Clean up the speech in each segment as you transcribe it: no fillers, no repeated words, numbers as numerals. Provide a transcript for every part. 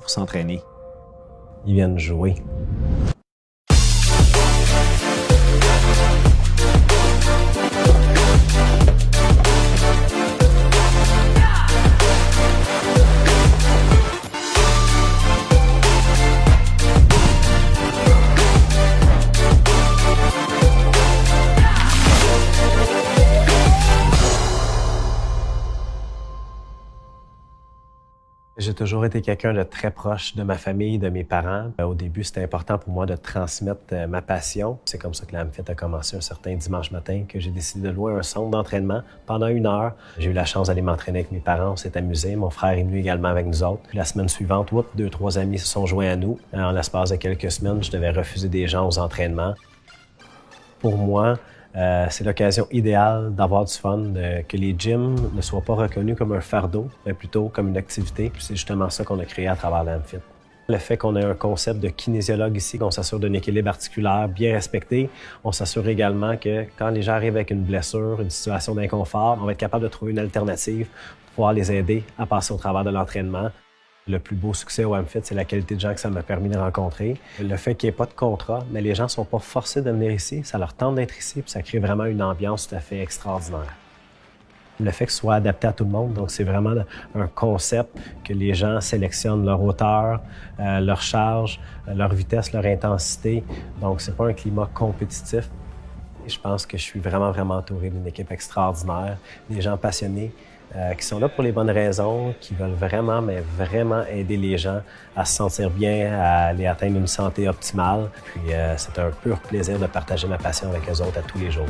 pour s'entraîner. Ils viennent jouer. J'ai toujours été quelqu'un de très proche de ma famille, de mes parents. Au début, c'était important pour moi de transmettre ma passion. C'est comme ça que l'AMFIT a commencé un certain dimanche matin, que j'ai décidé de louer un centre d'entraînement pendant 1 heure. J'ai eu la chance d'aller m'entraîner avec mes parents, on s'est amusés. Mon frère est venu également avec nous autres. Puis la semaine suivante, 2-3 amis se sont joints à nous. En l'espace de quelques semaines, je devais refuser des gens aux entraînements. Pour moi, c'est l'occasion idéale d'avoir du fun, que les gyms ne soient pas reconnus comme un fardeau, mais plutôt comme une activité. Puis c'est justement ça qu'on a créé à travers l'AMFIT. Le fait qu'on ait un concept de kinésiologue ici, qu'on s'assure d'un équilibre articulaire bien respecté, on s'assure également que quand les gens arrivent avec une blessure, une situation d'inconfort, on va être capable de trouver une alternative pour pouvoir les aider à passer au travers de l'entraînement. Le plus beau succès au AMFIT, c'est la qualité de gens que ça m'a permis de rencontrer. Le fait qu'il n'y ait pas de contrat, mais les gens ne sont pas forcés de venir ici. Ça leur tente d'être ici, puis ça crée vraiment une ambiance tout à fait extraordinaire. Le fait que ce soit adapté à tout le monde, donc c'est vraiment un concept que les gens sélectionnent leur hauteur, leur charge, leur vitesse, leur intensité. Donc c'est pas un climat compétitif. Et je pense que je suis vraiment entouré d'une équipe extraordinaire, des gens passionnés, qui sont là pour les bonnes raisons, qui veulent vraiment aider les gens à se sentir bien, à aller atteindre une santé optimale. Puis c'est un pur plaisir de partager ma passion avec eux autres à tous les jours.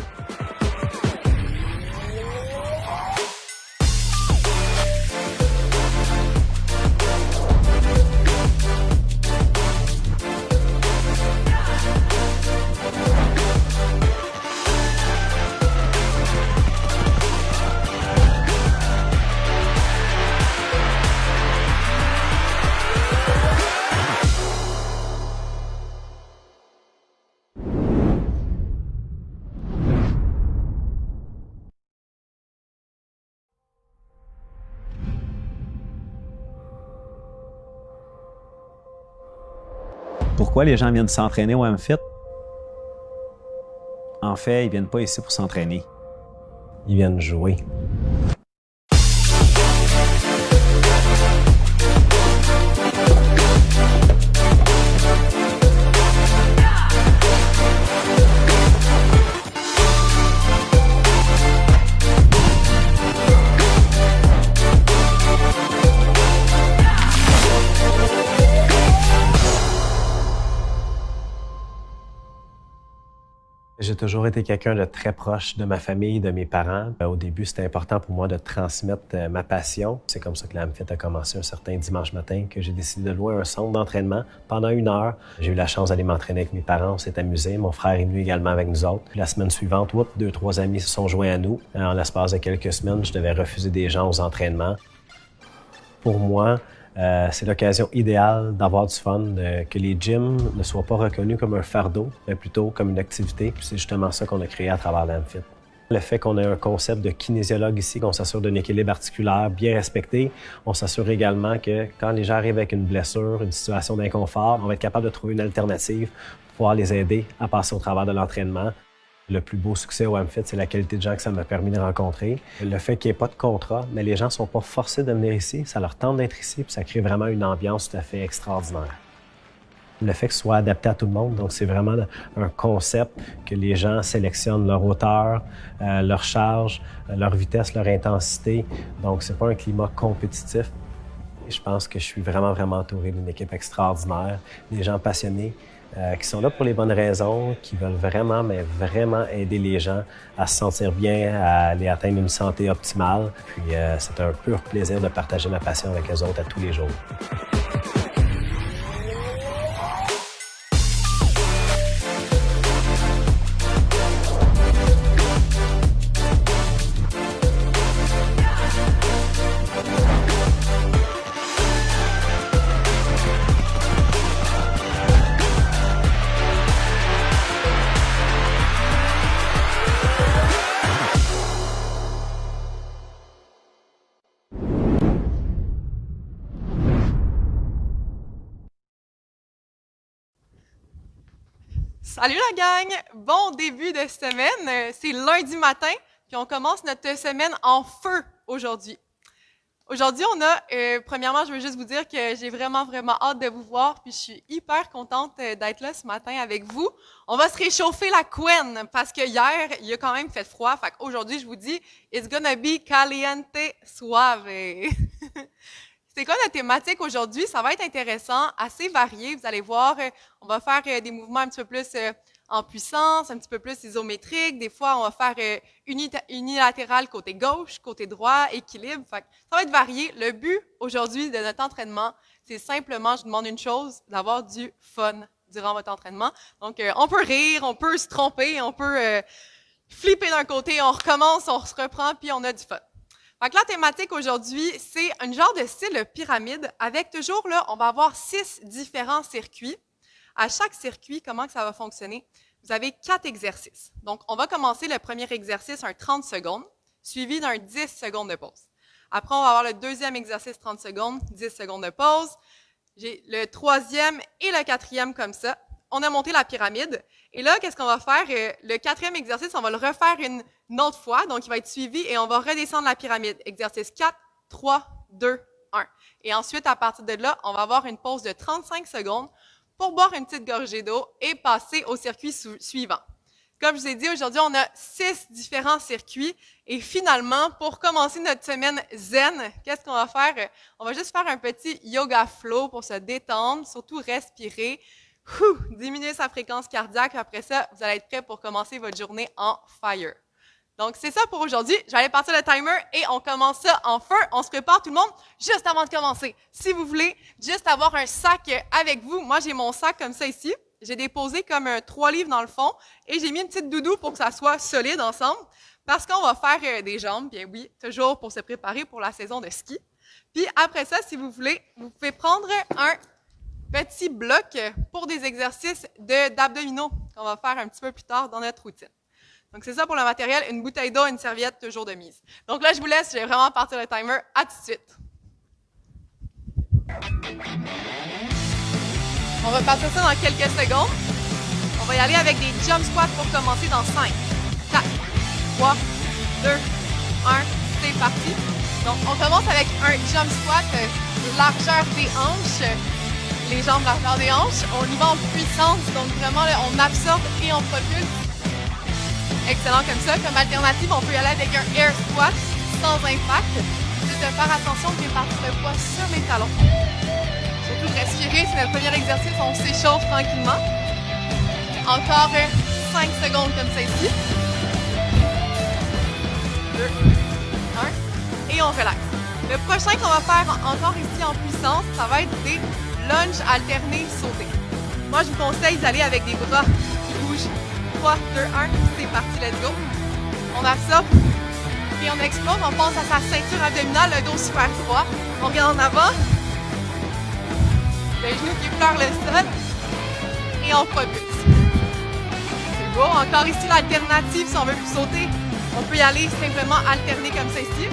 Pourquoi les gens viennent s'entraîner au AMFIT? En fait, ils viennent pas ici pour s'entraîner. Ils viennent jouer. J'ai toujours été quelqu'un de très proche de ma famille, de mes parents. Au début, c'était important pour moi de transmettre ma passion. C'est comme ça que l'AMFIT a commencé un certain dimanche matin, que j'ai décidé de louer un centre d'entraînement pendant 1 heure. J'ai eu la chance d'aller m'entraîner avec mes parents, on s'est amusés. Mon frère est venu également avec nous autres. Puis la semaine suivante, 2-3 amis se sont joints à nous. En l'espace de quelques semaines, je devais refuser des gens aux entraînements. Pour moi, c'est l'occasion idéale d'avoir du fun, que les gyms ne soient pas reconnus comme un fardeau, mais plutôt comme une activité. Puis c'est justement ça qu'on a créé à travers l'AMFIT. Le fait qu'on ait un concept de kinésiologue ici, qu'on s'assure d'un équilibre articulaire bien respecté, on s'assure également que quand les gens arrivent avec une blessure, une situation d'inconfort, on va être capable de trouver une alternative pour pouvoir les aider à passer au travers de l'entraînement. Le plus beau succès au AMFIT, c'est la qualité de gens que ça m'a permis de rencontrer. Le fait qu'il n'y ait pas de contrat, mais les gens ne sont pas forcés de venir ici. Ça leur tente d'être ici, puis ça crée vraiment une ambiance tout à fait extraordinaire. Le fait que ce soit adapté à tout le monde, donc c'est vraiment un concept que les gens sélectionnent leur hauteur, leur charge, leur vitesse, leur intensité. Donc c'est pas un climat compétitif. Et je pense que je suis vraiment entouré d'une équipe extraordinaire, des gens passionnés, qui sont là pour les bonnes raisons, qui veulent vraiment aider les gens à se sentir bien, à aller atteindre une santé optimale. Puis c'est un pur plaisir de partager ma passion avec eux autres à tous les jours. Salut la gang! Bon début de semaine. C'est lundi matin, puis on commence notre semaine en feu aujourd'hui. Aujourd'hui, premièrement, je veux juste vous dire que j'ai vraiment hâte de vous voir, puis je suis hyper contente d'être là ce matin avec vous. On va se réchauffer la couenne, parce que hier, il a quand même fait froid, fait qu'aujourd'hui, je vous dis, it's gonna be caliente suave. C'est quoi la thématique aujourd'hui? Ça va être intéressant, assez varié. Vous allez voir, on va faire des mouvements un petit peu plus en puissance, un petit peu plus isométriques. Des fois, on va faire unilatéral côté gauche, côté droit, équilibre. Fait que ça va être varié. Le but aujourd'hui de notre entraînement, c'est simplement, je vous demande une chose, d'avoir du fun durant votre entraînement. Donc, on peut rire, on peut se tromper, on peut flipper d'un côté, on recommence, on se reprend, puis on a du fun. Fait que la thématique aujourd'hui, c'est un genre de style pyramide avec toujours, là, on va avoir 6 différents circuits. À chaque circuit, comment que ça va fonctionner? Vous avez 4 exercices. Donc, on va commencer le premier exercice, un 30 secondes, suivi d'un 10 secondes de pause. Après, on va avoir le deuxième exercice, 30 secondes, 10 secondes de pause. J'ai le troisième et le quatrième comme ça. On a monté la pyramide. Et là, qu'est-ce qu'on va faire? Le quatrième exercice, on va le refaire une autre fois. Donc, il va être suivi et on va redescendre la pyramide. Exercice 4, 3, 2, 1. Et ensuite, à partir de là, on va avoir une pause de 35 secondes pour boire une petite gorgée d'eau et passer au circuit suivant. Comme je vous ai dit, aujourd'hui, on a 6 différents circuits. Et finalement, pour commencer notre semaine zen, qu'est-ce qu'on va faire? On va juste faire un petit yoga flow pour se détendre, surtout respirer. Diminuer sa fréquence cardiaque. Après ça, vous allez être prêt pour commencer votre journée en fire. Donc, c'est ça pour aujourd'hui. J'allais partir le timer et on commence ça en feu. On se prépare tout le monde juste avant de commencer. Si vous voulez juste avoir un sac avec vous, moi, j'ai mon sac comme ça ici. J'ai déposé comme 3 livres dans le fond et j'ai mis une petite doudou pour que ça soit solide ensemble parce qu'on va faire des jambes, bien oui, toujours pour se préparer pour la saison de ski. Puis après ça, si vous voulez, vous pouvez prendre un petit bloc pour des exercices d'abdominaux qu'on va faire un petit peu plus tard dans notre routine. Donc, c'est ça pour le matériel, une bouteille d'eau, une serviette, toujours de mise. Donc là, je vous laisse, je vais vraiment partir le timer. À tout de suite. On va partir ça dans quelques secondes. On va y aller avec des jump squats pour commencer dans 5, 4, 3, 2, 1. C'est parti. Donc, on commence avec un jump squat, largeur des hanches. Les jambes largeur des hanches. On y va en puissance, donc vraiment, là, on absorbe et on propulse. Excellent comme ça. Comme alternative, on peut y aller avec un air squat sans impact. Juste de faire attention de répartir le poids sur les talons. Surtout de respirer, c'est notre premier exercice, on s'échauffe tranquillement. Encore 5 secondes comme ça ici. 2, 1, et on relaxe. Le prochain qu'on va faire encore ici en puissance, ça va être des lunges alternés sautés. Moi, je vous conseille d'aller avec des bras qui bougent. 3, 2, 1, c'est parti, let's go. On absorbe et on explose, on pense à sa ceinture abdominale, le dos super droit. On regarde en avant. Les genoux qui pleurent le sol. Et on propulse. C'est beau. Encore ici, l'alternative, si on veut plus sauter, on peut y aller simplement alterner comme ça ici.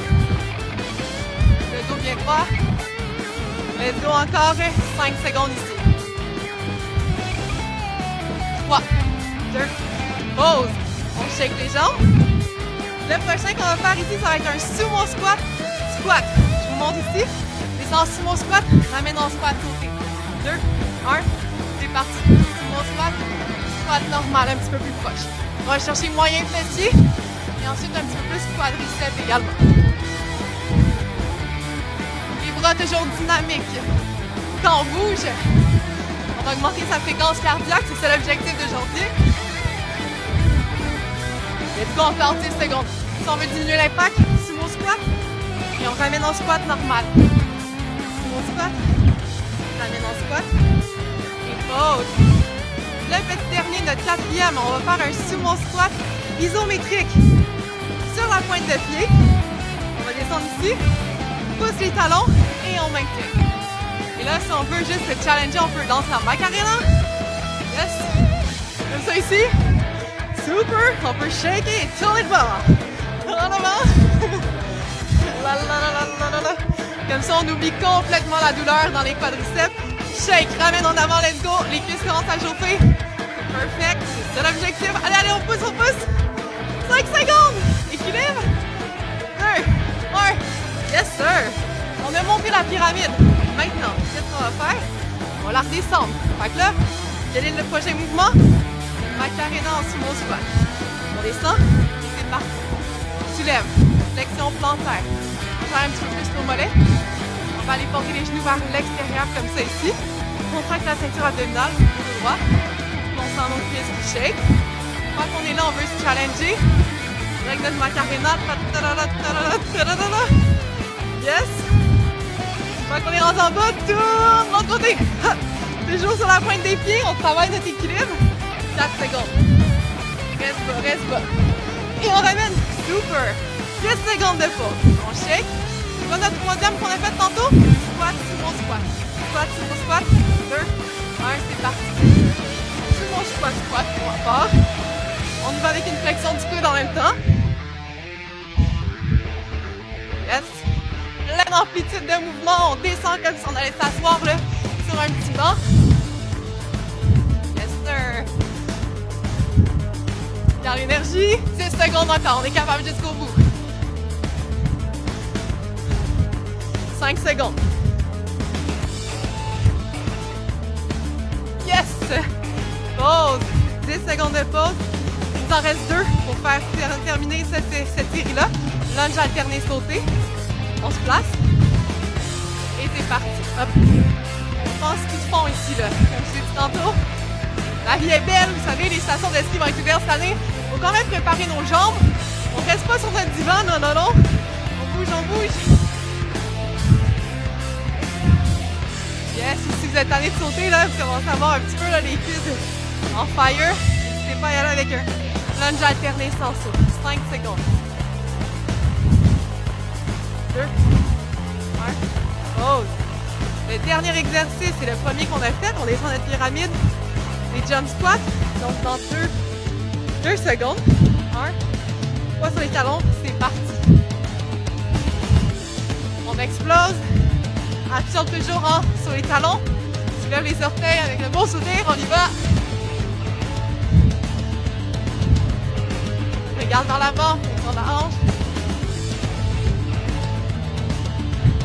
Le dos bien droit. Let's go, encore 5 secondes ici. 3, 2, pause. On shake les jambes. Le prochain qu'on va faire ici, ça va être un sumo squat. Squat. Je vous montre ici. Descends en sumo squat, ramène en squat sauté. 2, 1, c'est parti. Sumo squat, squat normal, un petit peu plus proche. On va chercher moyen fessier et ensuite un petit peu plus quadriceps également. Les bras toujours dynamiques. Quand on bouge, on va augmenter sa fréquence cardiaque, c'est ça l'objectif d'aujourd'hui. Let's go, encore 10 secondes. Si on veut diminuer l'impact, sumo squat, et on ramène en squat normal. Sumo squat, ramène en squat, et pause. Le petit dernier, notre quatrième, on va faire un sumo squat isométrique. Sur la pointe de pied, on va descendre ici, pousse les talons, et on maintient. Et là, si on veut juste se challenger, on peut danser la Macarena. Yes. Comme ça ici. Super. On peut shaker et tourner de bord. En avant. Comme ça, on oublie complètement la douleur dans les quadriceps. Shake, ramène en avant, let's go. Les cuisses commencent à chauffer. Perfect. C'est ça l'objectif. Allez, allez, on pousse, on pousse. 5 secondes. Équilibre. 2, 1. Yes, sir. On a monté la pyramide. Maintenant, qu'est-ce qu'on va faire? On va la redescendre. Fait que là, quel est le prochain mouvement? Macarena en sumo squat. On descend et c'est parti. Tu lèves. Flexion plantaire. On va faire un petit peu plus nos mollets. On va aller porter les genoux vers l'extérieur comme ça ici. On contracte la ceinture abdominale, le droit. On sent nos cuisses qui shake. Une fois qu'on est là, on veut se challenger. Avec notre macarena. Yes! Une fois qu'on est rendu en bas, tourne de l'autre côté. Toujours sur la pointe des pieds, on travaille notre équilibre. 4 secondes. Reste bas, reste bas. Et on ramène. Super. 10 secondes de pause. On shake. C'est quoi notre troisième qu'on a fait tantôt? Squat, sumo, squat. Squat, sumo, squat. 2, 1, c'est parti. Sumo, squat, squat. On part. On y va avec une flexion du coude en même temps. Yes. Pleine amplitude de mouvement. On descend comme si on allait s'asseoir là sur un petit banc. Yes, sir. Garde l'énergie. 6 secondes encore. On est capable jusqu'au bout. 5 secondes. Yes! Pause. 10 secondes de pause. Il nous en reste 2 pour faire terminer cette série-là. Lunge alterné sauté. On se place. Et c'est parti. Hop. On pense tout fond ici, là. Comme je l'ai dit tantôt. La vie est belle. Vous savez, les stations de ski vont être ouvertes cette année. Il faut quand même préparer nos jambes. On ne reste pas sur notre divan. Non, non, non. On bouge, on bouge. Yes, si vous êtes tanné de sauter, là, vous commencez à avoir un petit peu là, les cuisses en fire. N'hésitez pas à y aller avec un lunge alterné sans saut. 5 secondes. 2, 1, pause. Le dernier exercice, c'est le premier qu'on a fait. On descend notre pyramide, les jump squats. Donc dans 2 secondes. 1, poids sur les talons, c'est parti. On explose. Absorbe toujours sur les talons. Tu lèves les orteils avec le bon sourire. On y va. Regarde vers l'avant. On tourne la hanche.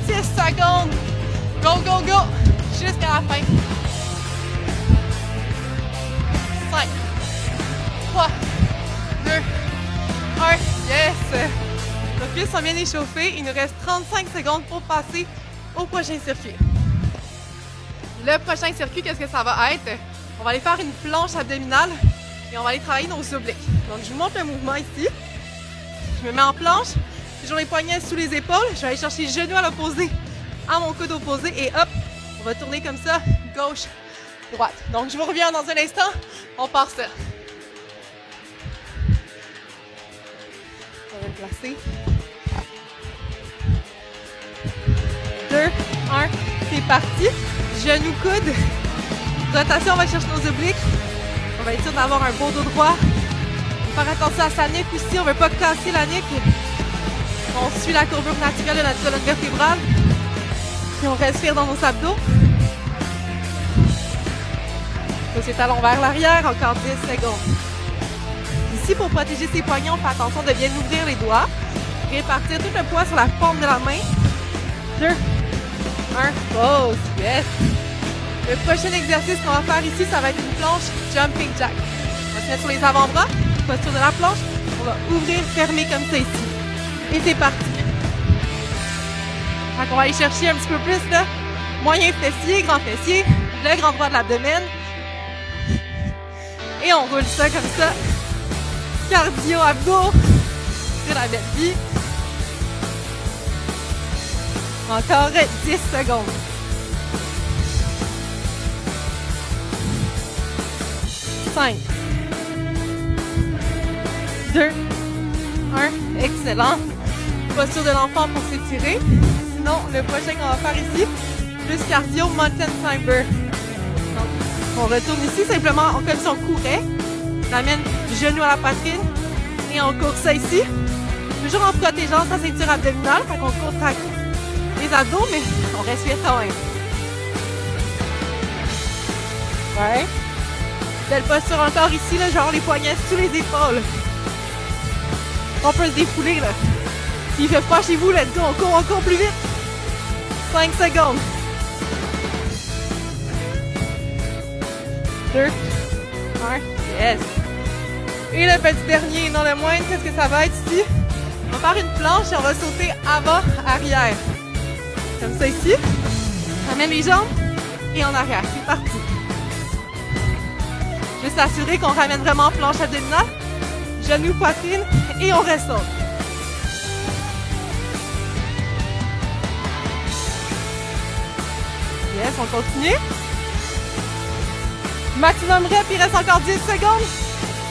6 secondes. Go, go, go. Jusqu'à la fin. 5, 3, 2, 1. Yes. Nos cuisses sont bien échauffées. Il nous reste 35 secondes pour passer au prochain circuit. Le prochain circuit, qu'est-ce que ça va être? On va aller faire une planche abdominale et on va aller travailler nos obliques. Donc, je vous montre le mouvement ici. Je me mets en planche, toujours les poignets sous les épaules. Je vais aller chercher les genoux à l'opposé, à mon coude opposé et hop, on va tourner comme ça, gauche, droite. Donc, je vous reviens dans un instant. On part ça. On va le placer. 2, 1, c'est parti. Genoux, coude. Rotation, on va chercher nos obliques. On va être sûr d'avoir un beau dos droit. On va faire attention à sa nuque aussi, on ne veut pas casser la nuque. On suit la courbure naturelle de notre colonne vertébrale. Puis on respire dans nos abdos. Pousse les talons vers l'arrière, encore 10 secondes. Ici, pour protéger ses poignets, on fait attention de bien ouvrir les doigts. Répartir tout le poids sur la paume de la main. 2, 1, pause. Yes. Le prochain exercice qu'on va faire ici, ça va être une planche jumping jack. On va se mettre sur les avant-bras, posture de la planche. On va ouvrir, fermer comme ça ici. Et c'est parti. Donc on va aller chercher un petit peu plus là. Moyen fessier, grand fessier, le grand droit de l'abdomen. Et on roule ça comme ça. Cardio abdos. C'est la belle vie. Encore 10 secondes. 5, 2, 1. Excellent. Posture de l'enfant pour s'étirer. Sinon, le prochain qu'on va faire ici, plus cardio, mountain climber. Donc, on retourne ici, simplement, comme si on courait. On amène le genou à la poitrine et on court ça ici. Toujours en protégeant sa ceinture abdominale, fait qu'on contracte les abdos, mais on respire quand même. Ouais. Belle posture encore ici, là, genre les poignets sous les épaules. On peut se défouler, là. S'il fait froid chez vous, let's go, on court encore plus vite. 5 secondes. 2, 1, yes. Et le petit dernier, non le moindre, qu'est-ce que ça va être ici? On va faire une planche et on va sauter avant, arrière. Comme ça ici. On amène les jambes et en arrière. C'est parti. Juste s'assurer qu'on ramène vraiment planche abdominale, genoux, poitrine et on ressort. Yes, on continue. Maximum rep, il reste encore 10 secondes.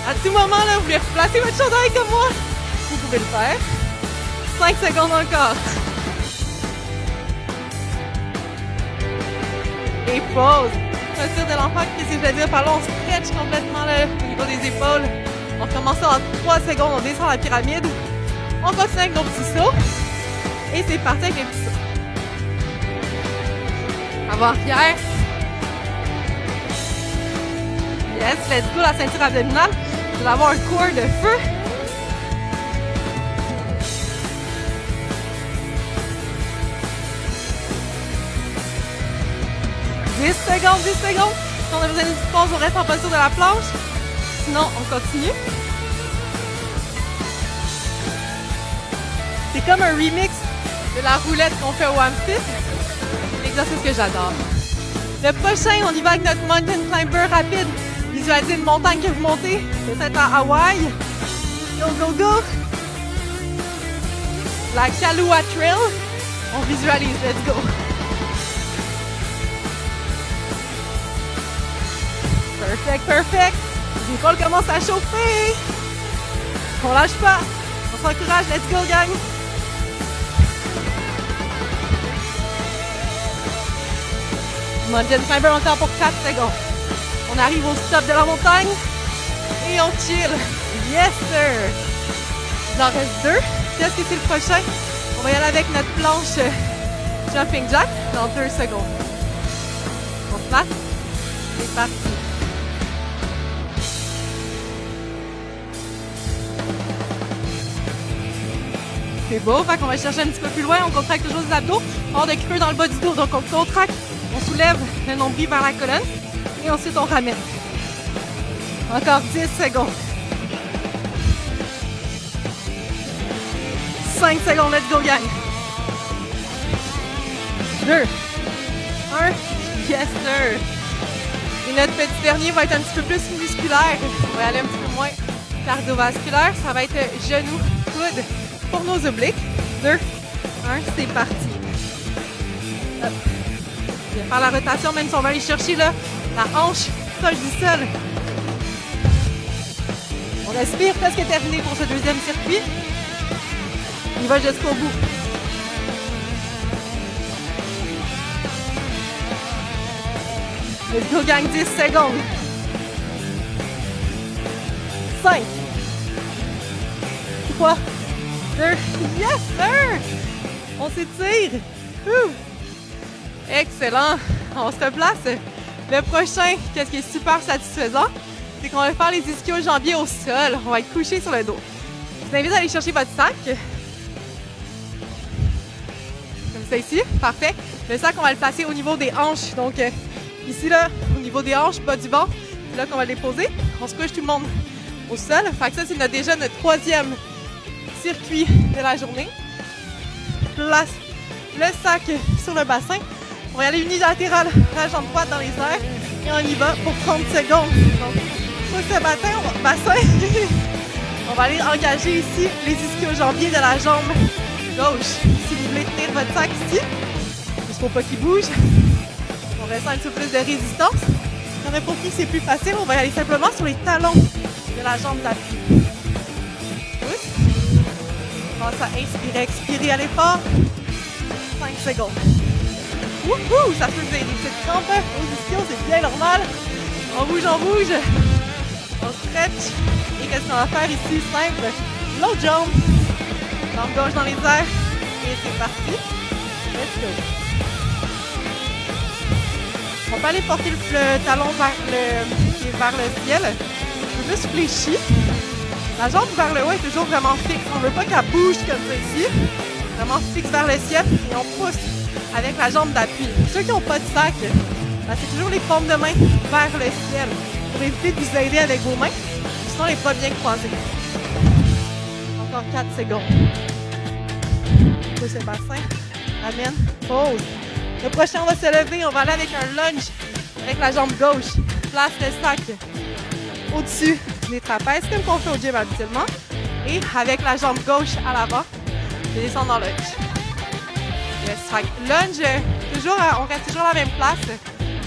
À tout moment, là, vous voulez replacer votre chandail comme moi, vous pouvez le faire. 5 secondes encore. Et pause. Posture de l'enfant, qu'est-ce que je veux dire par là? On stretch complètement là, au niveau des épaules. On commence en 3 secondes, on descend la pyramide. On continue avec nos petits sauts. Et c'est parti avec les petits sauts. Avant-arrière. Yes, let's go, la ceinture abdominale. Vous allez avoir un corps de feu. « 10 secondes, 10 secondes. Si on a besoin d'une petite pause, on reste en posture de la planche. Sinon, on continue. C'est comme un remix de la roulette qu'on fait au Amphit. L'exercice que j'adore. Le prochain, on y va avec notre mountain climber rapide. Visualisez une montagne que vous montez, peut-être à Hawaï. Go, go, go! La Kailua Trail. On visualise, let's go! Perfect, perfect! Les épaules commencent à chauffer! On lâche pas! On s'encourage, let's go, gang! Mountain climber encore pour 4 secondes. On arrive au stop de la montagne et on chill. Yes, sir! Il en reste 2. Qu'est-ce que c'est le prochain? On va y aller avec notre planche jumping jack dans 2 secondes. On se place. C'est parti. C'est beau, fait qu'on va chercher un petit peu plus loin. On contracte toujours les abdos. Hors de creux dans le bas du dos. Donc on contracte, on soulève le nombril vers la colonne. Et ensuite, on ramène. Encore 10 secondes. 5 secondes, let's go, gang. 2, 1, yes, sir. Et notre petit dernier va être un petit peu plus musculaire. On va aller un petit peu moins cardiovasculaire. Ça va être genoux, coude pour nos obliques. 2, 1, c'est parti. Hop. On va faire la rotation, même si on va aller chercher là. La hanche proche du sol. On respire, presque terminé pour ce deuxième circuit. On y va jusqu'au bout. Let's go, gang, 10 secondes. 5, 3, 2, yes, sir! On s'étire. Excellent. On se replace. Le prochain, qu'est-ce qui est super satisfaisant, c'est qu'on va faire les ischio-jambiers au sol. On va être couché sur le dos. Je vous invite à aller chercher votre sac. Comme ça ici. Parfait. Le sac, on va le placer au niveau des hanches. Donc, ici, là, au niveau des hanches, bas du banc, c'est là qu'on va le déposer. On se couche tout le monde au sol. Fait que ça, c'est déjà notre 3e circuit de la journée. Place le sac sur le bassin. On va y aller unilatéral, la jambe droite dans les airs. Et on y va pour 30 secondes. Donc, sur ce bassin, on va aller engager ici les ischio-jambiers de la jambe gauche. Si vous voulez tenir votre sac ici, il ne faut pas qu'il bouge. On ressent un petit peu plus de résistance. Il y en a pour qui c'est plus facile. On va y aller simplement sur les talons de la jambe d'appui. On commence à inspirer, expirer à l'effort. 5 secondes. Wouhou! Ça peut faire des petites crampes aux ischios, c'est bien normal. On bouge, on bouge. On stretch. Et qu'est-ce qu'on va faire ici? Simple. L'autre jambe. Jambe gauche dans les airs. Et c'est parti. Let's go. On peut aller porter le talon vers le pied est vers le ciel, un peu plus fléchi. La jambe vers le haut est toujours vraiment fixe. On ne veut pas qu'elle bouge comme ça ici. Vraiment fixe vers le ciel et on pousse avec la jambe d'appui. Ceux qui n'ont pas de sac, ben, c'est toujours les paumes de main vers le ciel pour éviter de vous aider avec vos mains. Sinon, les pas bien croisés. Encore 4 secondes. Pousse le bassin. Amène. Pause. Le prochain, on va se lever. On va aller avec un lunge avec la jambe gauche. Place le sac au-dessus des trapèzes, comme qu'on fait au gym habituellement. Et avec la jambe gauche à l'avant, je descends dans le lunge. Yes. Lunge, toujours, on reste toujours à la même place.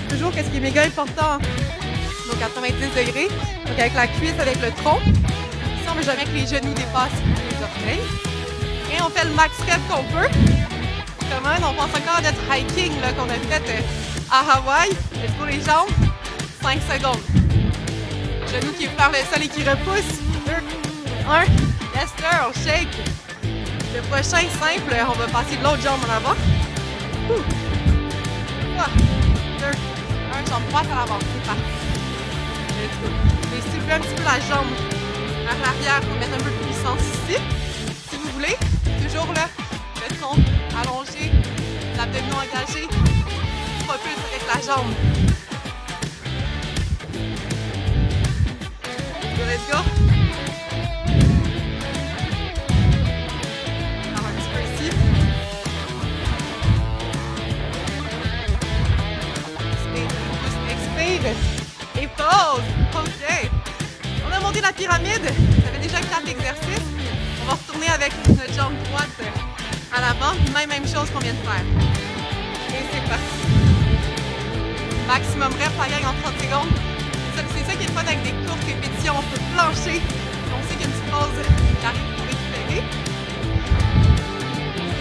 Toujours, qu'est-ce qui est méga important, donc 90 degrés. Donc avec la cuisse, avec le tronc. Ici, on ne veut jamais que les genoux dépassent les orteils. Et on fait le max rep qu'on peut. On pense encore à notre hiking là, qu'on a fait à Hawaï. Let's go les jambes. 5 secondes. Genou qui est vers le sol et qui repousse. 2, 1. Yes sir, on shake. Le prochain simple, on va passer de l'autre jambe en avant. 3, 2, 1. Jambe droite à l'avant. C'est parti. Let's go. Et stipuler un petit peu la jambe vers l'arrière pour mettre un peu de puissance ici. Si vous voulez, toujours là, le tronc allongé, l'abdomen engagé, propulse avec la jambe. Let's go. Alors un petit peu ici. Expire. Et pause. OK. On a monté la pyramide. Ça fait déjà 4 exercices. On va retourner avec notre jambe droite à l'avant. Même chose qu'on vient de faire. Et c'est parti. Maximum rep, la gang en 30 secondes. C'est ça qui est le fun avec des courtes répétitions. On peut plancher. On sait qu'il y a une petite pause qui arrive pour récupérer.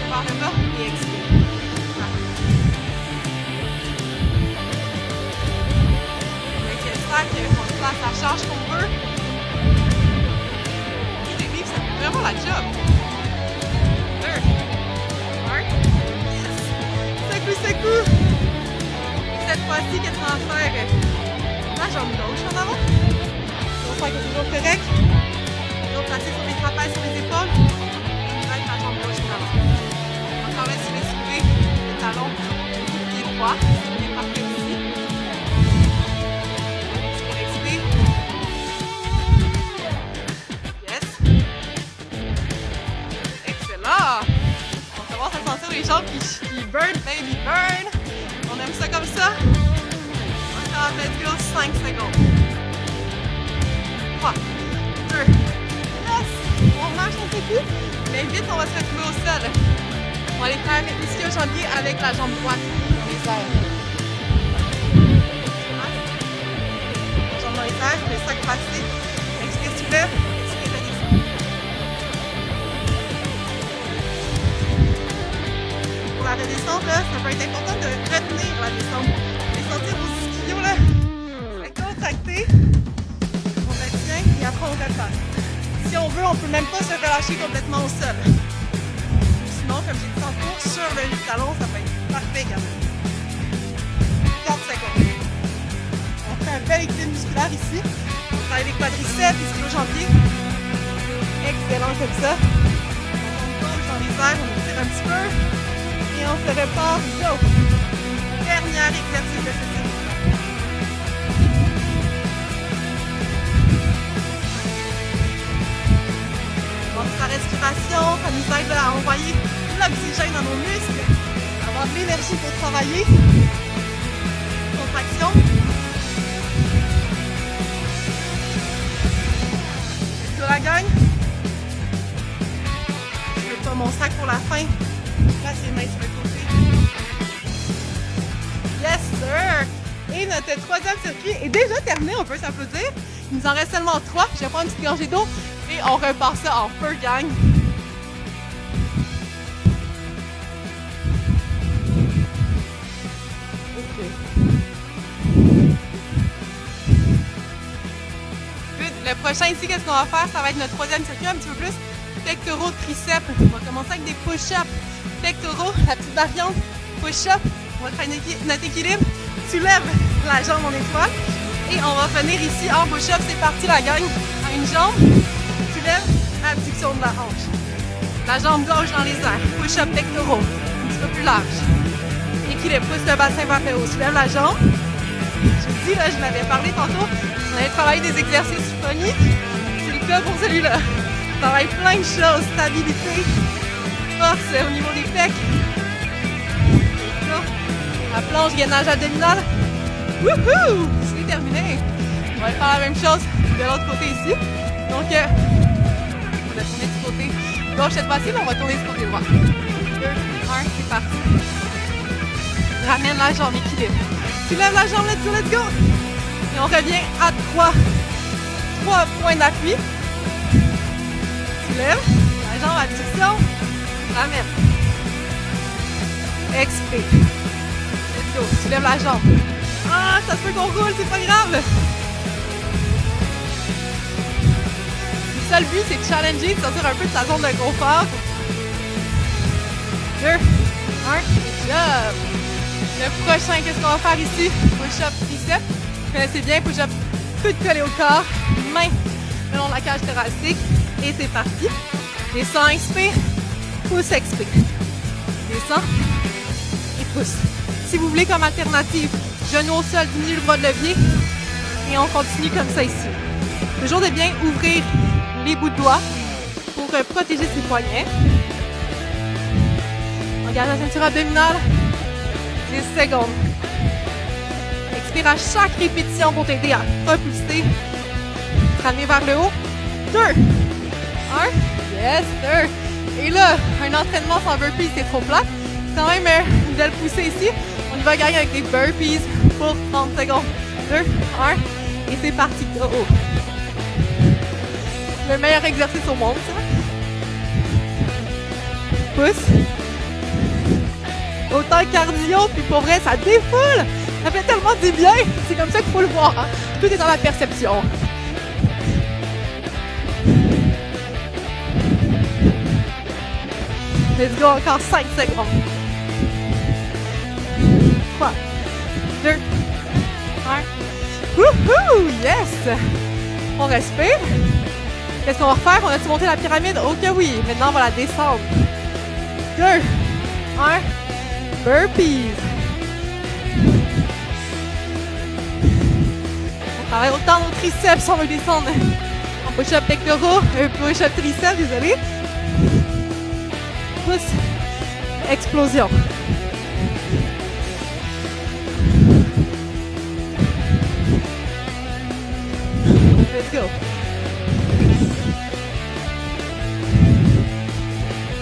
Par le bas et expire. Avec le sac, on place la charge qu'on veut. C'est vif, ça fait vraiment la job. 2, 1. Yes! Secoue! Cette fois-ci, qu'est-ce qu'on va faire? La jambe gauche en avant. Donc, ça est toujours correct. Donc, placé sur les trapèzes, sur les épaules. Et avec la jambe gauche en avant. Encore là, si vous soulevez le talon, le pied droit, c'est parfait ici. Expire. Yes. Excellent. On commence à sentir les jambes qui burn, baby, burn. On aime ça comme ça. Let's go, 5 secondes. 3, 2, yes! On marche un petit coup, mais vite, on va se retrouver au sol. On va aller faire ici au jambier avec la jambe droite dans les airs. La jambe dans les airs, le sac passé. Expire, tu lèves. Expire, la descente. Pour la redescente, là, ça peut être important de retenir la descente. Sentir vos ischios là, c'est contracté, on retient et après on repasse. Si on veut, on peut même pas se relâcher complètement au sol. Sinon, comme j'ai dit tantôt, sur le talon, ça peut être parfait également. 4 secondes. On fait un bel équilibre musculaire ici. On travaille les quadriceps, les ischio-jambiers. Excellent comme ça. On gauche dans les airs, on tire un petit peu et on se repart. Go! Dernier exercice de cette série. Donc, sa respiration, ça nous aide à envoyer de l'oxygène dans nos muscles, avoir de l'énergie pour travailler. Contraction. Let's go la gang. Je ne veux pas mon sac pour la fin. Place les mains sur le côté. Yes, sir! Et notre troisième circuit est déjà terminé, on peut s'applaudir. Il nous en reste seulement 3. Je vais prendre une petite gorgée d'eau et on repart ça en feu, gang. OK. Good. Le prochain ici, qu'est-ce qu'on va faire? Ça va être notre troisième circuit, un petit peu plus pectoraux, triceps. On va commencer avec des push-ups. Pectoraux, la petite variante, push-up. On va faire notre équilibre. Tu lèves la jambe en étoile Et on va finir ici en push-up. C'est parti la gang. En une jambe, tu lèves, abduction de la hanche. La jambe gauche dans les airs. Push-up pectoraux. Un petit peu plus large. Équilibre, pousse le bassin vers le haut. Tu lèves la jambe. Je vous dis, là, je l'avais parlé tantôt. On avait travaillé des exercices phoniques. C'est le cas pour celui-là. On travaille plein de choses. Stabilité, force au niveau des pecs. La planche, gainage abdominal. Wouhou! C'est terminé. On va faire la même chose de l'autre côté ici. Donc, on va tourner du côté gauche cette fois-ci, mais on va tourner du côté droit. 2, 1, c'est parti. Ramène la jambe, équilibre. Tu lèves la jambe, let's go! Et on revient à 3 points d'appui. Tu lèves, la jambe, abduction, ramène. Expire. Let's go, tu lèves la jambe. Ah, ça se peut qu'on roule, c'est pas grave! Le seul but, c'est de challenger, de sortir un peu de sa zone de confort. 2, 1, job! Le prochain, qu'est-ce qu'on va faire ici? Push-up triceps. Vous connaissez bien, push-up tout collé au corps. Main le long de la cage thoracique. Et c'est parti. Descends, expire. Pousse, expire. Descends et pousse. Si vous voulez comme alternative, genou au sol, diminue le bras de levier. Et on continue comme ça ici. Toujours de bien ouvrir les bouts de doigts pour protéger ses poignets. On garde la ceinture abdominale. 10 secondes. Expire à chaque répétition pour t'aider à propulser. Ramener vers le haut. 2, 1, yes, 2. Et là, un entraînement sans burpees, c'est trop plat. C'est quand même une belle poussée ici. On y va gagner avec des burpees pour 30 secondes. 2, 1, et c'est parti. Go. Le meilleur exercice au monde, ça. Pousse. Autant cardio, puis pour vrai, ça défoule. Ça fait tellement du bien. C'est comme ça qu'il faut le voir. Hein? Tout est dans la perception. Let's go, encore 5 secondes. 3, 2, 1. Wouhou! Yes! On respire. Qu'est-ce qu'on va refaire? On a-tu monté la pyramide? Ok, oui. Maintenant, on va la descendre. 2, 1. Burpees. On travaille autant nos triceps, on va descendre en push-up pectoraux, push-up triceps, désolé. Pousse, explosion. Let's go.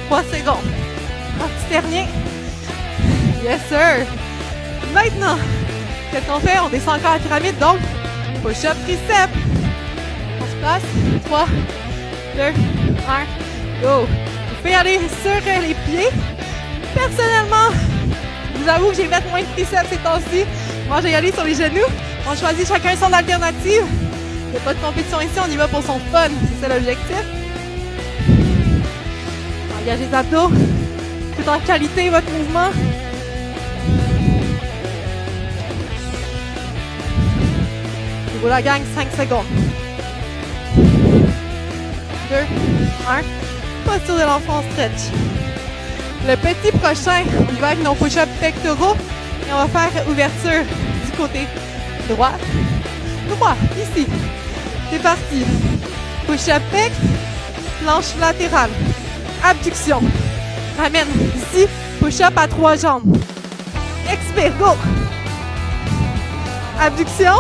3 secondes. Un petit dernier. Yes, sir! Maintenant, qu'est-ce qu'on fait? On descend encore la pyramide, donc push-up triceps. On se place. 3, 2, 1, go! Vous pouvez aller sur les pieds. Personnellement, je vous avoue que j'ai fait moins de triceps ces temps-ci. Moi, je vais y aller sur les genoux. On choisit chacun son alternative. Il n'y a pas de compétition ici, on y va pour son fun. C'est ça l'objectif. Engagez les abdos. Tout en qualité, votre mouvement. Et voilà, gang, 5 secondes. 2, 1. Posture de l'enfant stretch. Le petit prochain, on y va avec nos push-ups pectoraux et on va faire ouverture du côté droit. Droit, ici. C'est parti. Push-up pec, planche latérale. Abduction. Ramène ici. Push-up à 3 jambes. Expire, go. Abduction.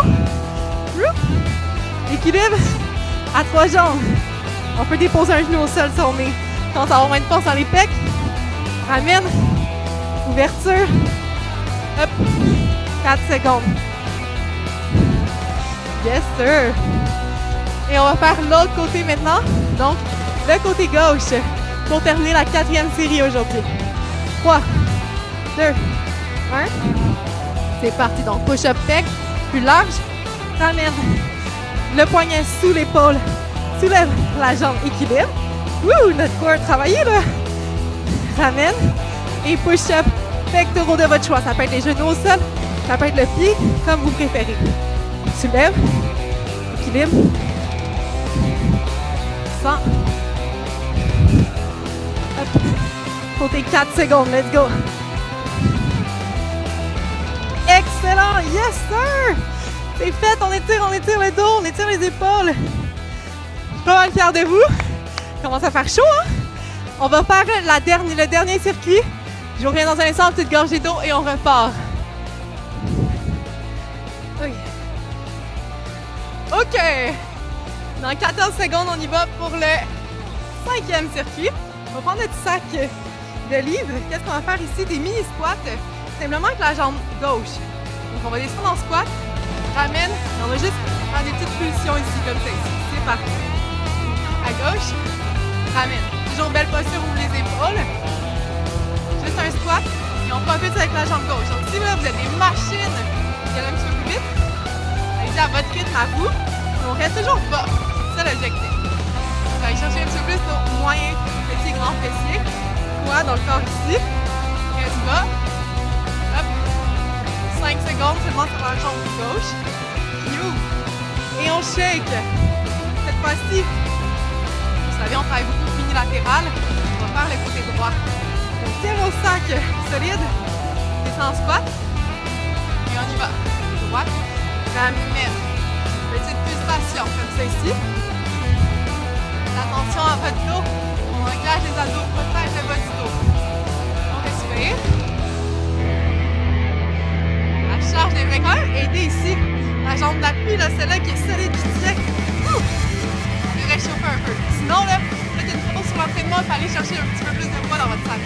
Équilibre à 3 jambes. On peut déposer un genou au sol si on est quand ça a moins de force dans les pecs. Ramène. Ouverture. Hop. 4 secondes. Yes, sir. Et on va faire l'autre côté maintenant. Donc, le côté gauche pour terminer la 4e série aujourd'hui. 3, 2, 1. C'est parti. Donc, push-up pec, plus large. Ramène le poignet sous l'épaule. Soulève la jambe, équilibre. Wouh, notre corps travaillé là. Ramène et push-up pectoraux de votre choix. Ça peut être les genoux au sol, ça peut être le pied, comme vous préférez. tu lèves. Équilibre. 100. Hop. Pour tes 4 secondes, let's go. Excellent, yes sir! C'est fait, on étire le dos, on étire les épaules. Je suis pas mal fière de vous. Il commence à faire chaud, hein? On va faire le dernier circuit. Je vous reviens dans un instant, petite gorgée d'eau et on repart. OK. Dans 14 secondes, on y va pour le 5e circuit. On va prendre notre sac de livres. Qu'est-ce qu'on va faire ici? Des mini squats, simplement avec la jambe gauche. Donc on va descendre en squat, ramène, et on va juste faire des petites pulsions ici, comme ça. C'est parti. À gauche, ramène. Toujours belle posture, ouvre les épaules. Juste un squat, et on profite avec la jambe gauche. Donc si là, vous êtes des machines qui allent un petit peu plus vite, allez-y à votre rythme à vous. On reste toujours bas. C'est ça l'objectif. On va aller chercher un petit peu plus nos moyens petits grands fessiers. Poids dans le corps ici. Reste bas. Hop. 5 secondes seulement sur la jambe gauche. Et on shake. Cette fois-ci, vous savez, on travaille beaucoup de unilatéral. On va faire le côté droit. Donc, tiens au sac solide. Descends en squat. Et on y va. Droite. Ramène. Petite pulsation comme ça ici. Attention à votre dos. On engage les abdos, protège le bas du dos. On respire. La charge des vrais quand même aider ici. La jambe d'appui, là, celle-là qui est solide, qui tient. On va réchauffer un peu. Sinon, là, faites une pause sur l'entraînement et aller chercher un petit peu plus de poids dans votre sac.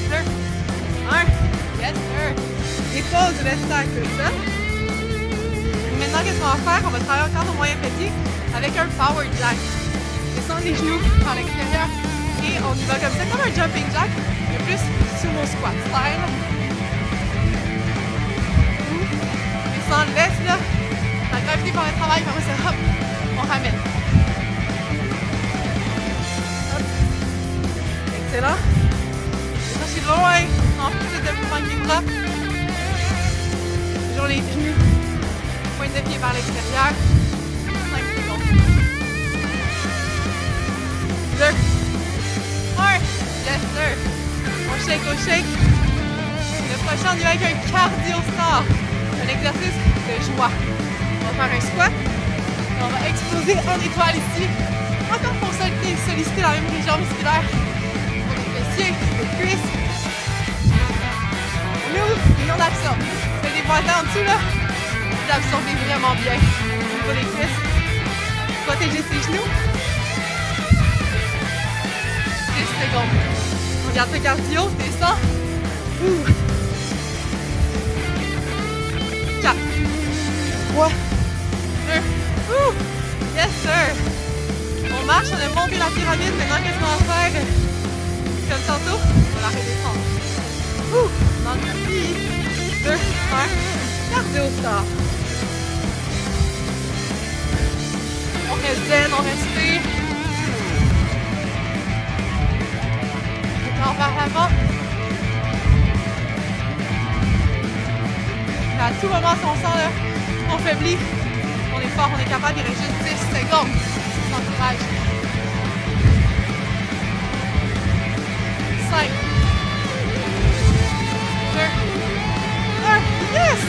2, 1, yes sir. Dépose le sac comme ça. Maintenant, qu'est-ce qu'on va faire? On va travailler encore nos moyens petits avec un power jack. Descendre les genoux par l'extérieur et on y va comme ça, comme un jumping jack, mais plus sur mon squat style. Descend, laisse là, la gravité par le travail, comme ça, hop, on ramène. Hop. Excellent. Cherchez loin, en plus de mouvement avec les bras. Toujours les genoux. Pointe de pied par l'extérieur. 5 secondes. 2, 1. Yes, sir. On shake, on shake. Le prochain, on y va avec un cardio star. Un exercice de joie. On va faire un squat. Et on va exploser en étoile ici. Encore pour solliciter la même région musculaire. Pour les fessiers, les cuisses. On ouvre et on absorbe. Faites des pointeurs en dessous là. Vous absorbez vraiment bien au niveau des cuisses. Protégez ses genoux. 10 secondes. On garde le cardio, descend. 4, 3, 2, yes sir. On marche, on a monté la pyramide. Maintenant, qu'est-ce qu'on va faire? Comme tantôt, on va la redescendre. Dans le tapis. 2, 1. Cardio star. On reste zen, on respire. Le corps vers l'avant. À tout moment, si on sent là, on faiblit, on est fort, on est capable, il reste juste 10 secondes. Sans courage. 5, 2, 1, yes!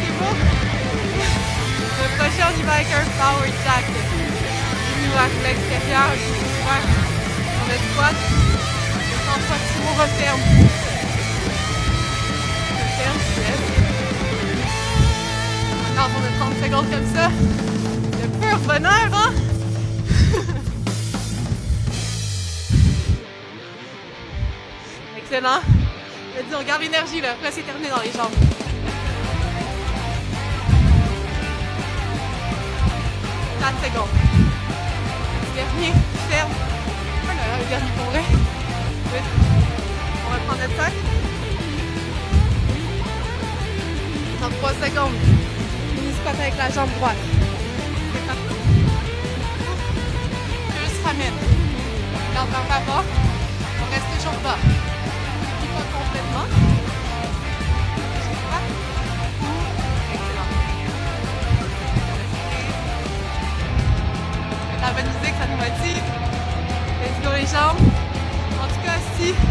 C'est beau. Le prochain, on y va avec un power jack. Nous à l'extérieur, on le squat. Descend pas si on referme. Referme, yes. Quand on a 30 secondes comme ça, le pur bonheur, hein? Excellent. Vas-y, on garde l'énergie là. Après, c'est terminé dans les jambes. Secondes. Dernier, ferme. Oh là là, le dernier pour vrai. On va prendre notre sac. Dans 3 secondes. Mini squat avec la jambe droite. C'est parti. Juste ramène. Garde vers l'avant. On reste toujours bas. Pas complètement. les jambes. En tout cas, si vous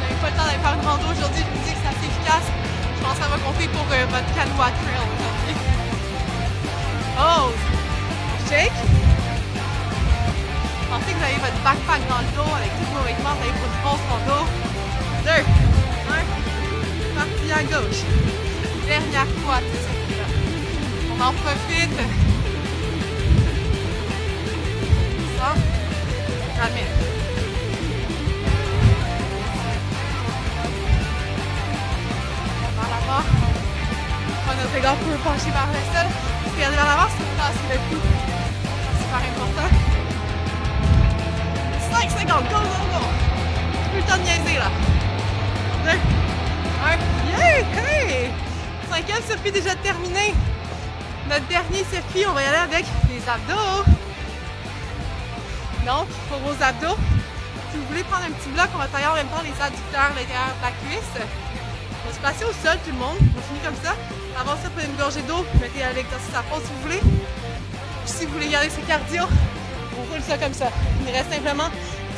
n'avez pas le temps d'aller faire une rando aujourd'hui, je vous dis que c'est assez efficace. Je pense que ça va compter pour votre canoë trail aujourd'hui. Oh! Shake. Pensez que vous avez votre backpack dans le dos avec tous vos vêtements, vous avez votre grosse rando. 2, 1, parti à gauche. Dernière fois, on en profite. Ça, calmez. Par l'avant. On notre regard peut pencher vers le sol. Regardez vers l'avant, c'est tasser le cou. C'est super important. 5 secondes, go, go, go! Plus le temps de niaiser là. 2, 1, yeah! Hey! 5e circuit déjà terminé. Notre dernier circuit, on va y aller avec les abdos. Donc, pour vos abdos, si vous voulez prendre un petit bloc, on va tailler en même temps les adducteurs, l'intérieur de la cuisse. On va se placer au sol, tout le monde. On finit comme ça. Avant ça, prenez une gorgée d'eau, mettez l'exercice à pause si vous voulez. Puis si vous voulez garder ce cardio, on roule ça comme ça. Il nous reste simplement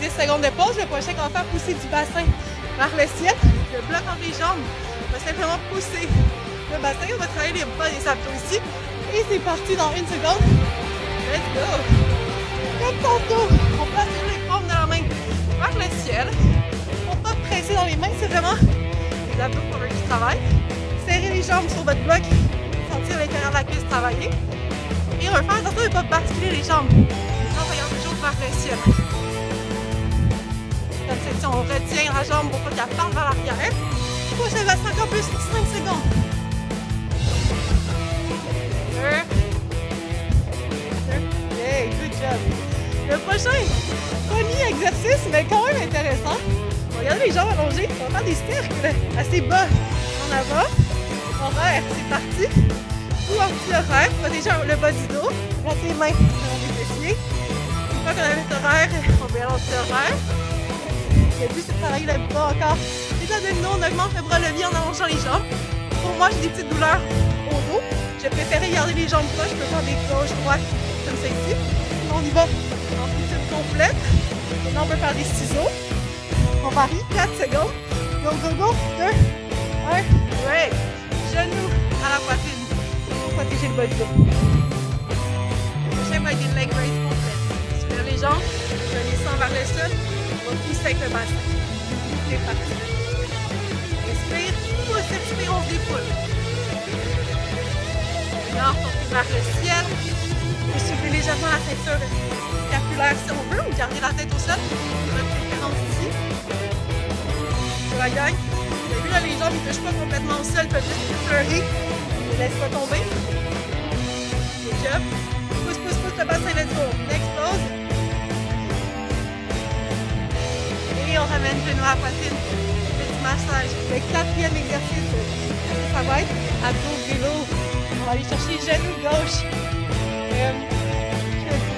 10 secondes de pause. Le prochain qu'on va faire, pousser du bassin vers le ciel. Le bloc entre les jambes. On va simplement pousser le bassin. On va travailler les bas des abdos ici. Et c'est parti dans 1 seconde. Let's go! Comme tantôt, on place les paumes de la main vers le ciel. On ne va pas presser dans les mains, c'est vraiment les abdos qu'on veut qu'ils travaillent. Serrez les jambes sur votre bloc, sentir l'intérieur de la cuisse travailler. Et on va faire attention de ne pas basculer les jambes. On regarde toujours vers le ciel. Comme celle-ci, on retient la jambe pour pas qu'elle parte vers l'arrière. Pousse le bassin encore plus, 5 secondes. 2. Yeah, good job. Le prochain, pas exercice, mais quand même intéressant. On va regarder les jambes allongées. On va faire des cercles assez bas en avant. Horaire, c'est parti. Ou anti-horaire. On va déjà le bas du dos. Reste les mains dans les fessiers. Une fois qu'on a le horaire, on va aller l'anti-horaire. Le but, c'est de travailler le bas encore. Les abdominaux, on augmente le bras levé en allongeant les jambes. Pour moi, j'ai des petites douleurs au dos. J'ai préféré garder les jambes proches. Je peux faire des gauches, droites, comme ça ici. On y va en amplitude complète. Maintenant, on peut faire des ciseaux. On varie, 4 secondes. Go, go, go. 2, 1, break. Genoux à la poitrine pour protéger le bas du dos. Le prochain va être une leg raise complète. Soulève les jambes, je descends vers le sol. On va pousser avec le bassin. C'est parti. Respire, pousse, expire, on se défoule. Maintenant, on pousse vers le ciel. Vous soulevez légèrement la ceinture scapulaire si on veut, ou garder la tête au sol. Notre préférence ici. Je la gagne. Vous avez vu là, les jambes ne touchent pas complètement au sol, peuvent juste pleurer. Ne les laisse pas tomber. Good job. Pousse, pousse, pousse le bassin, let's go. Next pause. Et on ramène le genou à la poitrine. Petit massage. Le 4e exercice, ça va être abdos vélo. On va aller chercher genou gauche.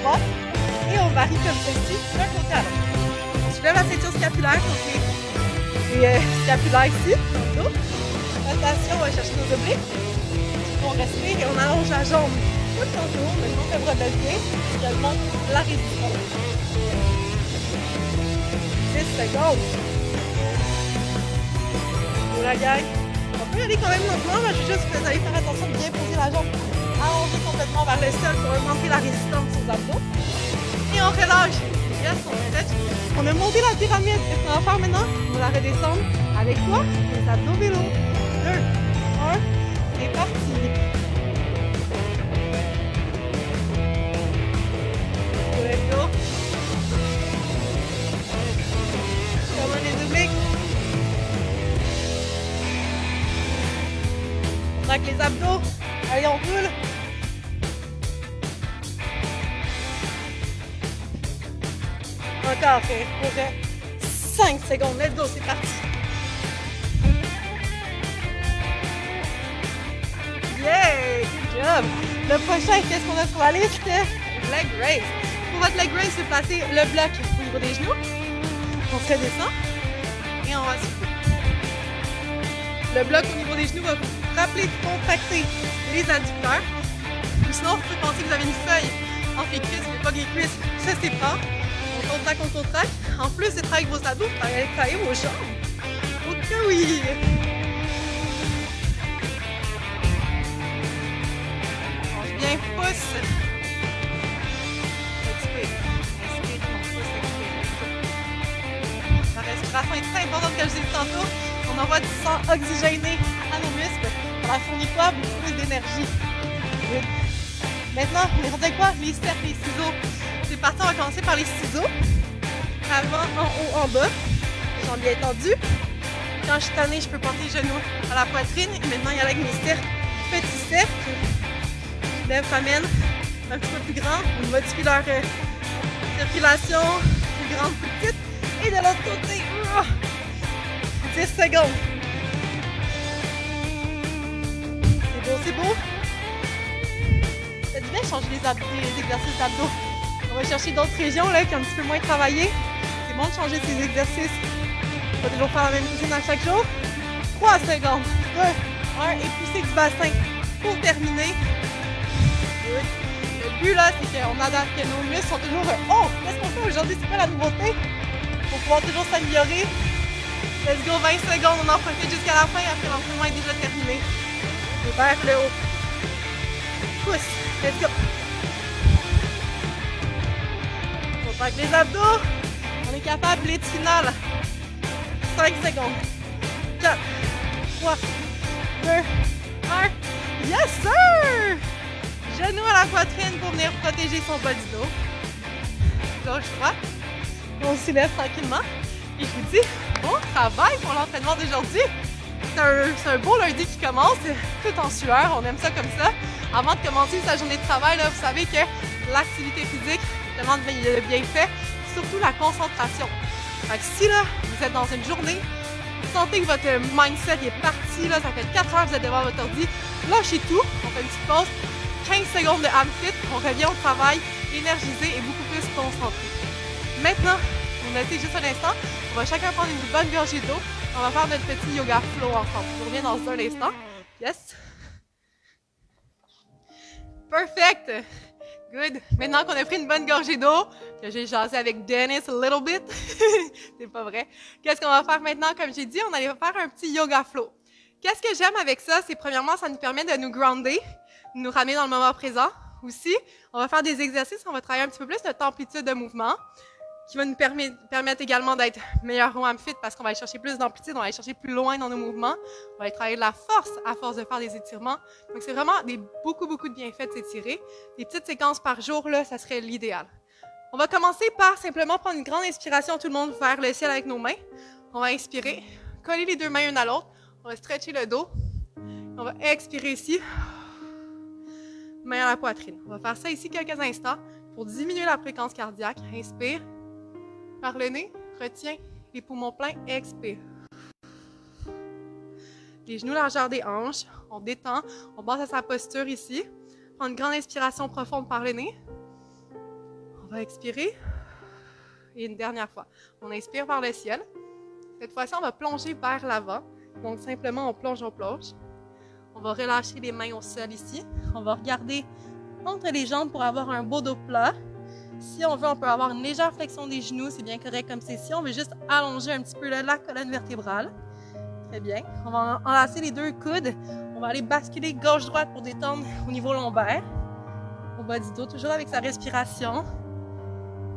Droite, et on varie comme ceci d'un côté à l'autre. On soulève la ceinture scapulaire, donc les scapulaires ici, dans le dos. Attention, on va chercher nos obliques. On respire et on allonge la jambe tout en haut, mais on fait le bras de pied, également la résistance. 10 secondes. On la gagne. On peut y aller quand même lentement, mais je veux juste que vous allez faire attention de bien poser la jambe allongée complètement vers le sol pour augmenter la résistance aux abdos. Et on relâche. Yes, on stretch. On a monté la pyramide. Qu'est-ce qu'on va faire maintenant? On va la redescendre avec quoi? Les abdos vélo. 2, 1, c'est parti. Let's go. Comme les obliques. On traque les abdos. Allez, on roule. Encore, pour 5 secondes. Let's go, c'est parti. Yeah, good job. Le prochain, qu'est-ce qu'on a sur la liste? Leg raise. Pour votre leg raise, c'est placer le bloc au niveau des genoux. On se redescend et on va souffler. Le bloc au niveau des genoux va vous rappeler de contracter les adducteurs. Ou sinon, vous pouvez penser que vous avez une feuille entre les cuisses, mais pas les cuisses. Ça, c'est pas. On On contracte. En plus de travailler vos abdos, vous allez travailler vos jambes. Ok, oui. Mange bien, pousse. Expire. Expire, ton pouce, expire. La respiration est très importante, comme je l'ai dit tantôt. On envoie du sang oxygéné à nos muscles. Ça leur fournit quoi? Beaucoup plus d'énergie. Maintenant, on est rendu avec quoi? Les cercles, les ciseaux. C'est parti, on va commencer par les ciseaux. Avant, en haut, en bas. Jambes bien tendues. Quand je suis tannée, je peux porter les genoux à la poitrine. Et maintenant, il y a avec mes cercles. Petits cercles. Je lève, m'amène un petit peu plus grand. On modifie leur circulation. Plus grande, plus petite. Et de l'autre côté. 10 secondes. C'est beau, c'est beau. Ça dit bien changer les exercices d'abdos. On va chercher d'autres régions là, qui ont un petit peu moins travaillé. C'est bon de changer ces exercices. On va toujours faire la même routine à chaque jour. 3 secondes. 2, 1 et pousser du bassin pour terminer. Good. Le but là, c'est qu'on adapte, que nos muscles sont toujours oh, qu'est-ce qu'on fait aujourd'hui? C'est quoi la nouveauté? Pour pouvoir toujours s'améliorer. Let's go, 20 secondes, on en profite jusqu'à la fin, après l'entraînement est déjà terminé. Vers le haut. Pousse, let's go. On va faire avec les abdos. On est capable, blitz finale. 5 secondes. 4, 3, 2, 1. Yes, sir! Genoux à la poitrine pour venir protéger son bas du dos. Gauche, droite. On s'y lève tranquillement. Et je vous dis, bon travail pour l'entraînement d'aujourd'hui. C'est un beau lundi qui commence, tout en sueur, on aime ça comme ça. Avant de commencer sa journée de travail, là, vous savez que l'activité physique demande le bienfait, surtout la concentration. Fait que si là, vous êtes dans une journée, vous sentez que votre mindset est parti, là, ça fait 4 heures que vous êtes devant votre ordi, lâchez tout, on fait une petite pause, 15 secondes de hamfit, on revient au travail, énergisé et beaucoup plus concentré. Maintenant, on a été juste un instant, on va chacun prendre une bonne gorgée d'eau. On va faire notre petit yoga flow ensemble. Je reviens dans un instant. Yes. Perfect. Good. Maintenant qu'on a pris une bonne gorgée d'eau, que j'ai jasé avec Dennis a little bit, c'est pas vrai. Qu'est-ce qu'on va faire maintenant? Comme j'ai dit, on allait faire un petit yoga flow. Qu'est-ce que j'aime avec ça? C'est premièrement, ça nous permet de nous grounder, de nous ramener dans le moment présent. Aussi, on va faire des exercices, on va travailler un petit peu plus notre amplitude de mouvement, qui va nous permettre également d'être meilleur au hamfit parce qu'on va aller chercher plus d'amplitude, on va aller chercher plus loin dans nos mouvements, on va aller travailler de la force à force de faire des étirements. Donc, c'est vraiment beaucoup de bienfaits de s'étirer. Des petites séquences par jour, là, ça serait l'idéal. On va commencer par simplement prendre une grande inspiration, tout le monde vers le ciel avec nos mains. On va inspirer, coller les deux mains une à l'autre, on va stretcher le dos, on va expirer ici, main à la poitrine. On va faire ça ici quelques instants pour diminuer la fréquence cardiaque. Inspire. Par le nez, retiens les poumons pleins, expire. Les genoux largeur des hanches, on détend, on passe à sa posture ici. Prends une grande inspiration profonde par le nez. On va expirer. Et une dernière fois. On inspire par le ciel. Cette fois-ci, on va plonger vers l'avant. Donc simplement, on plonge. On va relâcher les mains au sol ici. On va regarder entre les jambes pour avoir un beau dos plat. Si on veut, on peut avoir une légère flexion des genoux, c'est bien correct comme c'est. Si on veut juste allonger un petit peu là, la colonne vertébrale. Très bien. On va enlacer les deux coudes. On va aller basculer gauche-droite pour détendre au niveau lombaire. Au bas du dos, toujours avec sa respiration.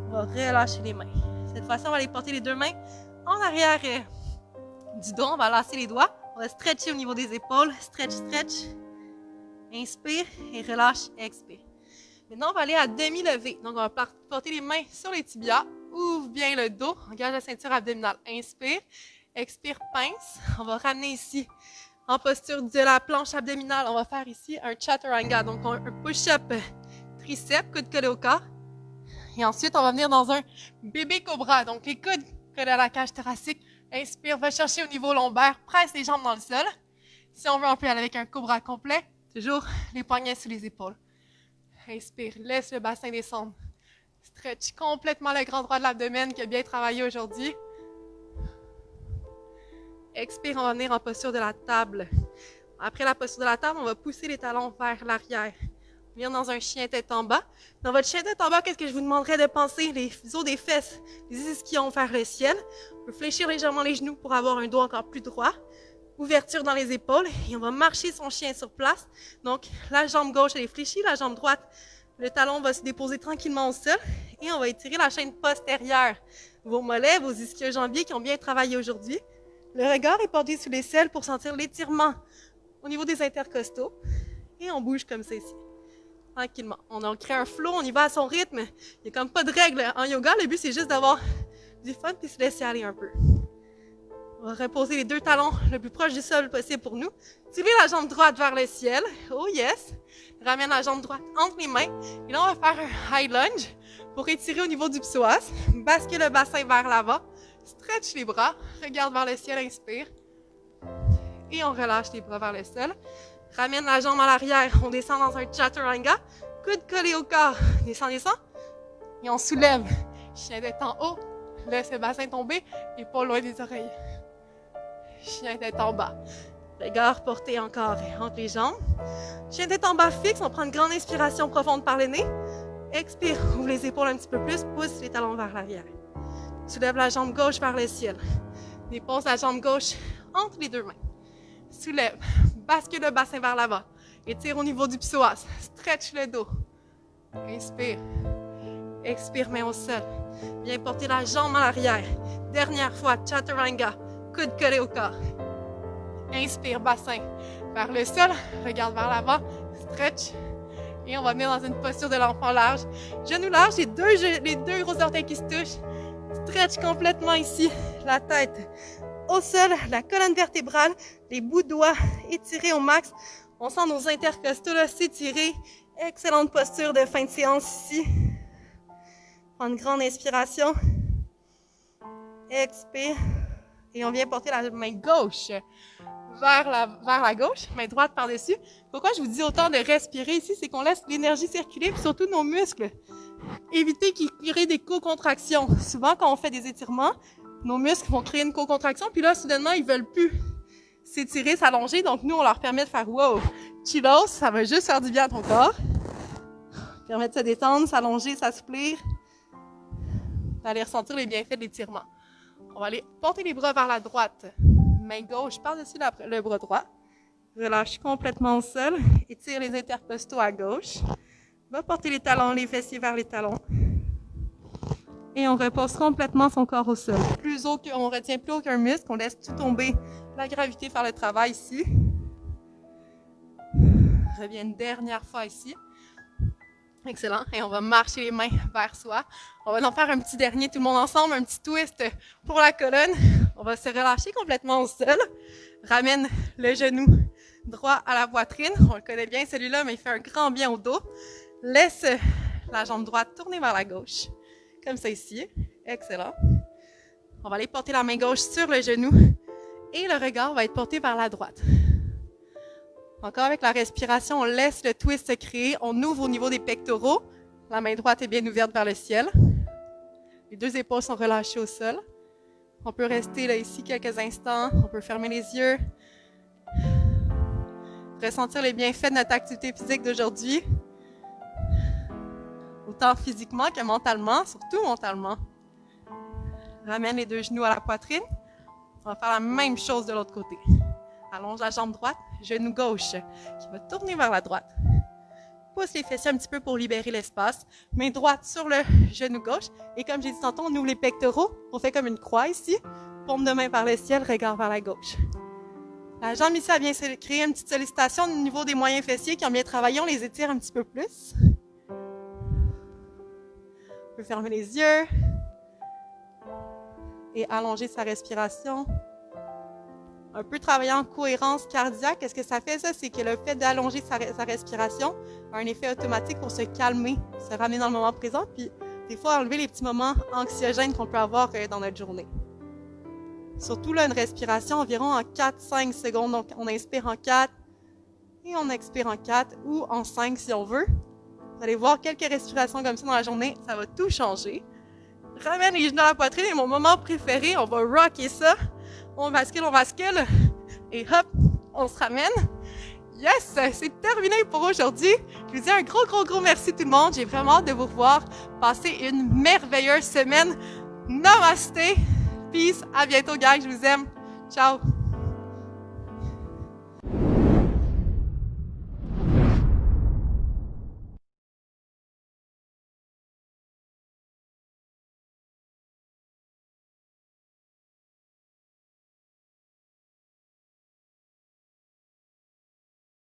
On va relâcher les mains. Cette fois-ci, on va aller porter les deux mains en arrière du dos. On va enlacer les doigts. On va stretcher au niveau des épaules. Stretch, stretch. Inspire et relâche, expire. Maintenant, on va aller à demi-levée. Donc, on va porter les mains sur les tibias. Ouvre bien le dos. Engage la ceinture abdominale. Inspire. Expire, pince. On va ramener ici en posture de la planche abdominale. On va faire ici un chaturanga. Donc, un push-up triceps, coude collé au corps. Et ensuite, on va venir dans un bébé cobra. Donc, les coudes collés à la cage thoracique. Inspire, va chercher au niveau lombaire. Presse les jambes dans le sol. Si on veut, on peut aller avec un cobra complet. Toujours les poignets sous les épaules. Inspire, laisse le bassin descendre. Stretch complètement le grand droit de l'abdomen qui a bien travaillé aujourd'hui. Expire, on va venir en posture de la table. Après la posture de la table, on va pousser les talons vers l'arrière. Venir dans un chien tête en bas. Dans votre chien tête en bas, qu'est-ce que je vous demanderais de penser? Les os des fesses, les ischions vers le ciel. On peut fléchir légèrement les genoux pour avoir un dos encore plus droit. Ouverture dans les épaules. Et on va marcher son chien sur place. Donc, la jambe gauche, elle est fléchie. La jambe droite, le talon va se déposer tranquillement au sol. Et on va étirer la chaîne postérieure. Vos mollets, vos ischio-jambiers qui ont bien travaillé aujourd'hui. Le regard est porté sur les selles pour sentir l'étirement au niveau des intercostaux. Et on bouge comme ça ici. Tranquillement. On crée un flow, on y va à son rythme. Il n'y a comme pas de règles en yoga. Le but, c'est juste d'avoir du fun puis se laisser aller un peu. On va reposer les deux talons le plus proche du sol possible pour nous. Tirez la jambe droite vers le ciel. Oh yes! Ramène la jambe droite entre les mains. Et là, on va faire un high lunge pour étirer au niveau du psoas. Bascule le bassin vers l'avant. Stretch les bras. Regarde vers le ciel, inspire. Et on relâche les bras vers le sol. Ramène la jambe à l'arrière. On descend dans un chaturanga. Coude collé au corps. Descend, descend. Et on soulève. Chien tête en haut. Laisse le bassin tomber et pas loin des oreilles. Chien tête en bas. Regard porté encore entre les jambes. Chien tête en bas fixe. On prend une grande inspiration profonde par le nez. Expire. Ouvre les épaules un petit peu plus. Pousse les talons vers l'arrière. Soulève la jambe gauche vers le ciel. Dépose la jambe gauche entre les deux mains. Soulève. Bascule le bassin vers l'avant. Étire au niveau du psoas. Stretch le dos. Inspire. Expire, main au sol. Viens porter la jambe à l'arrière. Dernière fois, chaturanga. Coude collé au corps. Inspire, bassin vers le sol. Regarde vers l'avant. Stretch. Et on va venir dans une posture de l'enfant large. Genoux larges, les deux gros orteils qui se touchent. Stretch complètement ici. La tête au sol, la colonne vertébrale, les bouts de doigts étirés au max. On sent nos intercostaux s'étirer. Excellente posture de fin de séance ici. Prends une grande inspiration. Expire. Et on vient porter la main gauche vers la gauche, main droite par-dessus. Pourquoi je vous dis autant de respirer ici, c'est qu'on laisse l'énergie circuler, puis surtout nos muscles. Évitez qu'ils créent des co-contractions. Souvent, quand on fait des étirements, nos muscles vont créer une co-contraction, puis là, soudainement, ils veulent plus s'étirer, s'allonger. Donc, nous, on leur permet de faire « wow ». Chillos, ça va juste faire du bien à ton corps. Permet de se détendre, s'allonger, s'assouplir. D'aller ressentir les bienfaits de l'étirement. On va aller porter les bras vers la droite. Main gauche par-dessus le bras droit. Relâche complètement au sol. Étire les intercostaux à gauche. Va porter les talons, les fessiers vers les talons. Et on repose complètement son corps au sol. Plus haut on retient plus aucun muscle, on laisse tout tomber. La gravité faire le travail ici. Reviens une dernière fois ici. Excellent. Et on va marcher les mains vers soi. On va en faire un petit dernier, tout le monde ensemble, un petit twist pour la colonne. On va se relâcher complètement au sol. Ramène le genou droit à la poitrine. On le connaît bien celui-là, mais il fait un grand bien au dos. Laisse la jambe droite tourner vers la gauche. Comme ça ici. Excellent. On va aller porter la main gauche sur le genou. Et le regard va être porté vers la droite. Encore avec la respiration, on laisse le twist se créer. On ouvre au niveau des pectoraux. La main droite est bien ouverte vers le ciel. Les deux épaules sont relâchées au sol. On peut rester là ici quelques instants. On peut fermer les yeux. Ressentir les bienfaits de notre activité physique d'aujourd'hui. Autant physiquement que mentalement, surtout mentalement. Ramène les deux genoux à la poitrine. On va faire la même chose de l'autre côté. Allonge la jambe droite, genou gauche qui va tourner vers la droite. Pousse les fessiers un petit peu pour libérer l'espace. Main droite sur le genou gauche. Et comme j'ai dit tantôt, on ouvre les pectoraux. On fait comme une croix ici. Paume de main vers le ciel, regard vers la gauche. La jambe ici a bien créé une petite sollicitation au niveau des moyens fessiers qui ont bien travaillé. On les étire un petit peu plus. On peut fermer les yeux. Et allonger sa respiration. Un peu travailler en cohérence cardiaque. Qu'est-ce que ça fait, ça? C'est que le fait d'allonger sa respiration a un effet automatique pour se calmer, se ramener dans le moment présent, puis des fois enlever les petits moments anxiogènes qu'on peut avoir dans notre journée. Surtout là, une respiration environ en 4-5 secondes. Donc, on inspire en 4 et on expire en 4 ou en 5 si on veut. Vous allez voir quelques respirations comme ça dans la journée, ça va tout changer. Ramène les genoux à la poitrine et mon moment préféré, on va rocker ça. On bascule, et hop, on se ramène. Yes! C'est terminé pour aujourd'hui. Je vous dis un gros merci tout le monde. J'ai vraiment hâte de vous revoir. Passez une merveilleuse semaine. Namasté! Peace! À bientôt, gang. Je vous aime. Ciao!